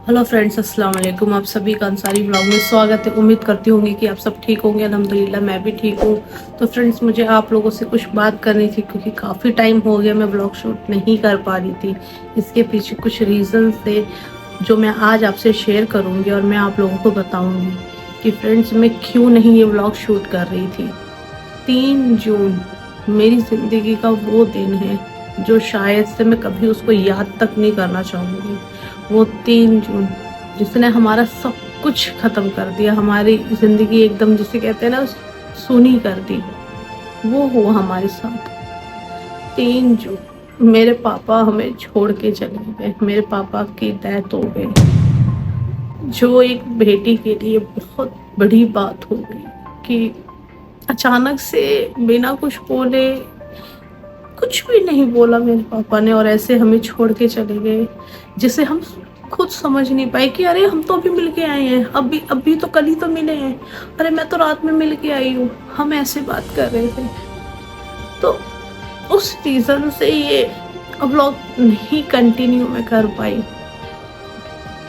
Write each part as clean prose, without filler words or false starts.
Hello friends, अस्सलाम वालेकुम। आप सभी का अंसारी व्लॉग में स्वागत है। उम्मीद करती होंगी कि आप सब ठीक होंगे। अल्हम्दुलिल्लाह मैं भी ठीक हूँ। तो फ्रेंड्स, मुझे आप लोगों से कुछ बात करनी थी क्योंकि काफ़ी टाइम हो गया मैं व्लॉग शूट नहीं कर पा रही थी। इसके पीछे कुछ रीज़न्स थे जो मैं आज आपसे शेयर करूँगी और मैं आप लोगों को बताऊँगी कि फ्रेंड्स मैं क्यों नहीं ये व्लॉग शूट कर रही थी। 3 जून मेरी ज़िंदगी का वो दिन है जो शायद से मैं कभी उसको याद तक नहीं करना चाहूँगी। वो 3 जून जिसने हमारा सब कुछ ख़त्म कर दिया, हमारी ज़िंदगी एकदम जिसे कहते हैं ना सूनी कर दी, वो हुआ हमारे साथ। 3 जून मेरे पापा हमें छोड़ के चले गए। मेरे पापा की डेथ हो गई, जो एक बेटी के लिए बहुत बड़ी बात हो गई कि अचानक से बिना कुछ बोले, कुछ भी नहीं बोला मेरे पापा ने और ऐसे हमें छोड़ के चले गए, जिसे हम खुद समझ नहीं पाए कि अरे हम तो अभी मिल के आए हैं, अभी तो कल ही तो मिले हैं, अरे मैं तो रात में मिल के आई हूँ। हम ऐसे बात कर रहे थे। तो उस रीज़न से ये व्लॉग नहीं कंटिन्यू मैं कर पाई।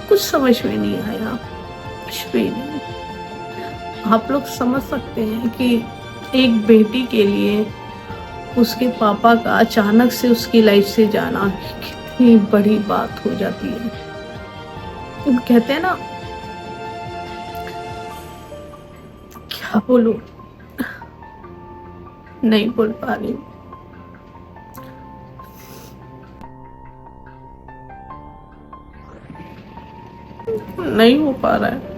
कुछ समझ में नहीं आया, कुछ भी नहीं। आप लोग समझ सकते हैं कि एक बेटी के लिए उसके पापा का अचानक से उसकी लाइफ से जाना कितनी बड़ी बात हो जाती है। कहते हैं ना, क्या बोलूं, नहीं बोल पा रही हूँ। नहीं हो पा रहा है।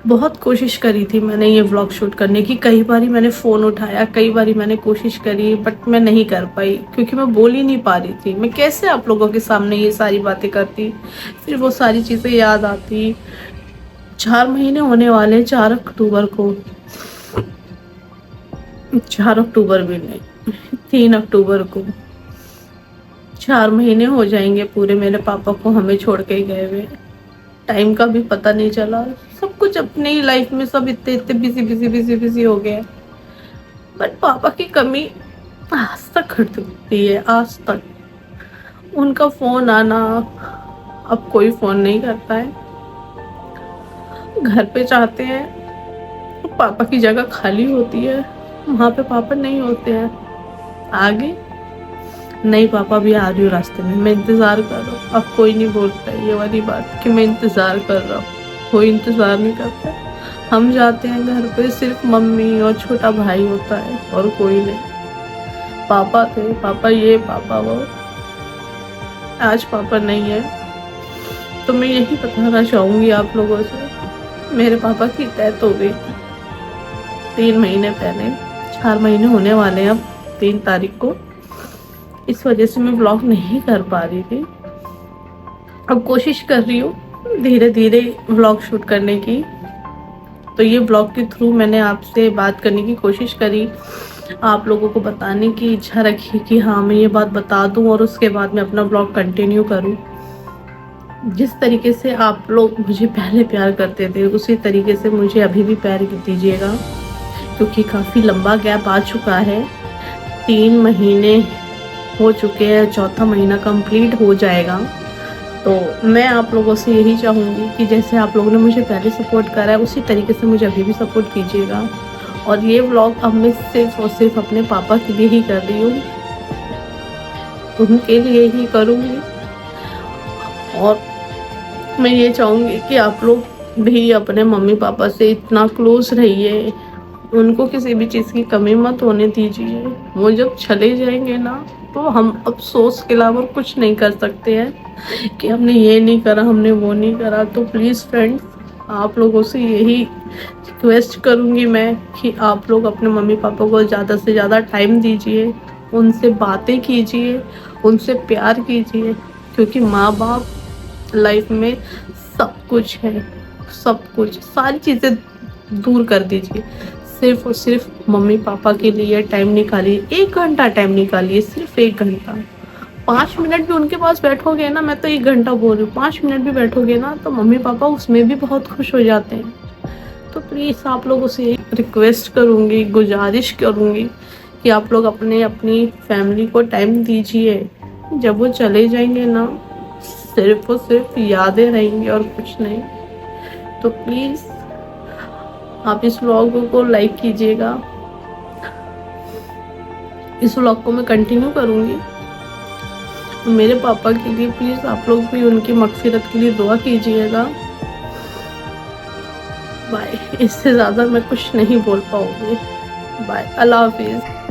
बहुत कोशिश करी थी मैंने ये व्लॉग शूट करने की। कई बारी मैंने फ़ोन उठाया, कई बारी मैंने कोशिश करी, बट मैं नहीं कर पाई क्योंकि मैं बोल ही नहीं पा रही थी। मैं कैसे आप लोगों के सामने ये सारी बातें करती, फिर वो सारी चीज़ें याद आती। 4 महीने होने वाले 4 अक्टूबर को, 4 अक्टूबर भी नहीं, 3 अक्टूबर को 4 महीने हो जाएंगे पूरे मेरे पापा को हमें छोड़ के गए हुए। टाइम का भी पता नहीं चला। सब कुछ अपनी लाइफ में सब इतने इतने बिजी हो गए। बट पापा की कमी आज तक खटकती है, आज तक। उनका फोन आना, अब कोई फोन नहीं करता है। घर पे चाहते हैं, पापा की जगह खाली होती है, वहाँ पे पापा नहीं होते हैं। आगे नहीं, पापा भी आ रही हूँ रास्ते में, मैं इंतज़ार कर रहा हूँ। अब कोई नहीं बोलता है ये वाली बात कि मैं इंतज़ार कर रहा हूँ। कोई इंतज़ार नहीं करता। हम जाते हैं घर पे, सिर्फ मम्मी और छोटा भाई होता है और कोई नहीं। पापा थे, पापा ये पापा वो, आज पापा नहीं है। तो मैं यही बताना चाहूँगी आप लोगों से, मेरे पापा की डेथ हो गई 3 महीने पहले। 4 महीने होने वाले हैं अब 3 तारीख को। इस वजह से मैं व्लॉग नहीं कर पा रही थी। अब कोशिश कर रही हूँ धीरे धीरे व्लॉग शूट करने की। तो ये व्लॉग के थ्रू मैंने आपसे बात करने की कोशिश करी, आप लोगों को बताने की इच्छा रखी कि हाँ मैं ये बात बता दूँ और उसके बाद मैं अपना व्लॉग कंटिन्यू करूँ। जिस तरीके से आप लोग मुझे पहले प्यार करते थे उसी तरीके से मुझे अभी भी प्यार दीजिएगा, क्योंकि काफ़ी लंबा गैप आ चुका है। 3 महीने हो चुके हैं, चौथा महीना कंप्लीट हो जाएगा। तो मैं आप लोगों से यही चाहूँगी कि जैसे आप लोगों ने मुझे पहले सपोर्ट करा है उसी तरीके से मुझे अभी भी सपोर्ट कीजिएगा। और ये व्लॉग अब मैं सिर्फ और सिर्फ अपने पापा के लिए ही कर रही हूँ, उनके लिए ही करूँगी। और मैं ये चाहूँगी कि आप लोग भी अपने मम्मी पापा से इतना क्लोज रहिए, उनको किसी भी चीज़ की कमी मत होने दीजिए। वो जब चले जाएंगे ना तो हम अफसोस के अलावा कुछ नहीं कर सकते हैं कि हमने ये नहीं करा, हमने वो नहीं करा। तो प्लीज़ फ्रेंड्स, आप लोगों से यही रिक्वेस्ट करूँगी मैं कि आप लोग अपने मम्मी पापा को ज़्यादा से ज़्यादा टाइम दीजिए, उनसे बातें कीजिए, उनसे प्यार कीजिए, क्योंकि माँ बाप लाइफ में सब कुछ है। सब कुछ, सारी चीज़ें दूर कर दीजिए, सिर्फ और सिर्फ मम्मी पापा के लिए टाइम निकालिए। 1 घंटा टाइम निकालिए, सिर्फ 1 घंटा। 5 मिनट भी उनके पास बैठोगे ना, मैं तो 1 घंटा बोल रही हूँ, 5 मिनट भी बैठोगे ना तो मम्मी पापा उसमें भी बहुत खुश हो जाते हैं। तो प्लीज़ आप लोगों से रिक्वेस्ट करूँगी, गुजारिश करूँगी कि आप लोग अपनी फैमिली को टाइम दीजिए। जब वो चले जाएंगे ना, सिर्फ और सिर्फ यादें रहेंगी और कुछ नहीं। तो प्लीज़ आप इस व्लॉग को लाइक कीजिएगा। इस व्लॉग को मैं कंटिन्यू करूँगी। मेरे पापा के लिए प्लीज़ आप लोग भी उनकी मगफिरत के लिए दुआ कीजिएगा। बाय। इससे ज़्यादा मैं कुछ नहीं बोल पाऊँगी। बाय। अल्लाह हाफिज़।